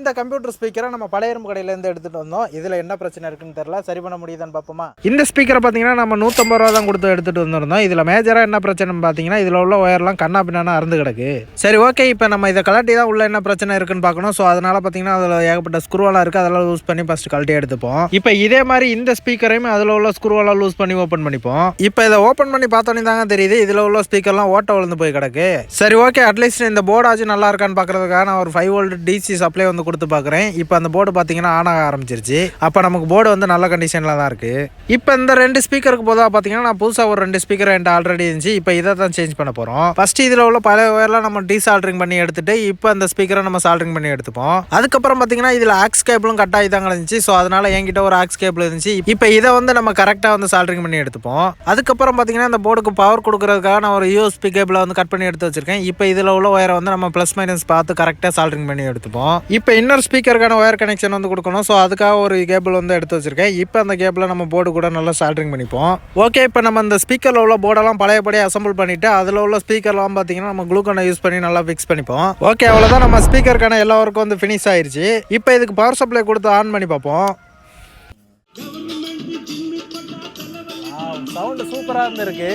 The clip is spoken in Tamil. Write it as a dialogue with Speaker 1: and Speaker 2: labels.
Speaker 1: இந்த கம்ப்யூட்டர் ஸ்பீக்கரை நம்ம பழைய இரும்பு கடையிலேருந்து எடுத்துகிட்டு வந்தோம். இதில் என்ன பிரச்சனை இருக்குன்னு தெரியல, சரி பண்ண முடியுதான்னு பார்ப்போமா. இந்த ஸ்பீக்கரை பார்த்தீங்கன்னா நம்ம 150 ரூபா தான் கொடுத்து எடுத்துகிட்டு வந்திருந்தோம். இதில் மேஜராக என்ன பிரச்சனைன்னு பார்த்தீங்கன்னா இதில் உள்ள ஒயர்லாம் கண்ணா பின்னா அறுந்து கிடக்கு. சரி ஓகே, இப்போ நம்ம இதை கலட்டி தான் உள்ள என்ன பிரச்சனை இருக்குன்னு பார்க்கணும். ஸோ அதனால் பார்த்தீங்கன்னா அதில் ஏகப்பட்ட ஸ்க்ரூவெல்லாம் இருக்குது, அதெல்லாம் லூஸ் பண்ணி ஃபஸ்ட்டு கழட்டி எடுத்துப்போம். இப்போ இதே மாதிரி இந்த ஸ்பீக்கரையும் அதில் உள்ள ஸ்க்ரூவெல்லாம் லூஸ் பண்ணி ஓப்பன் பண்ணிப்போம். இப்போ இதை ஓப்பன் பண்ணி பார்த்தோன்னே தாங்க தெரியுது இதில் உள்ள ஸ்பீக்கர்லாம் ஓட்ட விழுந்து போய் கிடக்கு. சரி ஓகே, அட்லீஸ்ட் இந்த போர்டாச்சும் நல்லா இருக்கான்னு பார்க்கறதுக்காக நான் ஒரு 5 வோல்ட் டிசி சப்ளை வந்து கொடுத்து பார்க்குறேன். இப்போ அந்த போர்டு பார்த்தீங்கன்னா ஆன் ஆக ஆரம்பிச்சிருச்சு. அப்போ நமக்கு போர்டு வந்து நல்ல கண்டிஷனில் தான் இருக்குது. இப்போ இந்த 2 ஸ்பீக்கருக்கு போதாக பார்த்தீங்கன்னா நான் புதுசாக ஒரு 2 ஸ்பீக்கர் என்கிட்ட ஆல்ரெடி இருந்துச்சு. இப்போ இதை தான் சேஞ்ச் பண்ண போகிறோம். ஃபஸ்ட்டு இதில் உள்ள பழைய ஒயர்லாம் நம்ம டீசால்ட்ரிங் பண்ணி எடுத்துட்டு இப்போ அந்த ஸ்பீக்கரை நம்ம சால்ட்ரிங் பண்ணி எடுத்துப்போம். அதுக்கப்புறம் பார்த்தீங்கன்னா இதில் ஆக்ஸ் கேபிளும் கட் ஆகி தான் இருந்துச்சு. ஸோ அதனால் என்கிட்ட ஒரு ஆக்ஸ் கேபிள் இருந்துச்சு. இப்போ இதை வந்து நம்ம கரெக்டாக வந்து சால்ட்ரிங் பண்ணி எடுத்துப்போம். அதுக்கப்புறம் பார்த்தீங்கன்னா இந்த போர்டுக்கு பவர் கொடுக்கறதுக்காக நான் ஒரு யூஎஸ்பி கேபிளை வந்து கட் பண்ணி எடுத்து வச்சிருக்கேன். இப்போ இதில் உள்ள ஒயரை வந்து நம்ம ப்ளஸ் மைனஸ் பார்த்து கரெக்டாக சால்ட்ரிங் பண்ணி எடுத்துப்போம். இப்போ இன்னொரு ஸ்பீக்கருக்கான ஒயர் கனெக்ஷன் வந்து கொடுக்கணும். ஸோ அதுக்காக ஒரு கேபிள் வந்து எடுத்து வச்சிருக்கேன். இப்போ அந்த கேபிளை நம்ம போர்டு கூட நல்லா சால்ட்ரிங் பண்ணிப்போம். ஓகே, இப்போ நம்ம அந்த ஸ்பீக்கரில் உள்ள போர்டெல்லாம் பழையபடியே அசம்பிள் பண்ணிவிட்டு அதில் உள்ள ஸ்பீக்கர்லாம் பார்த்தீங்கன்னா நம்ம குளுக்கோனை யூஸ் பண்ணி நல்லா ஃபிக்ஸ் பண்ணிப்போம். ஓகே, அவ்வளோதான், நம்ம ஸ்பீக்கருக்கான எல்லா ஒர்க்கும் வந்து ஃபினிஷ் ஆயிடுச்சு. இப்போ இதுக்கு பவர் சப்ளை கொடுத்து ஆன் பண்ணி பார்ப்போம். சவுண்டு சூப்பராக இருந்திருக்கு.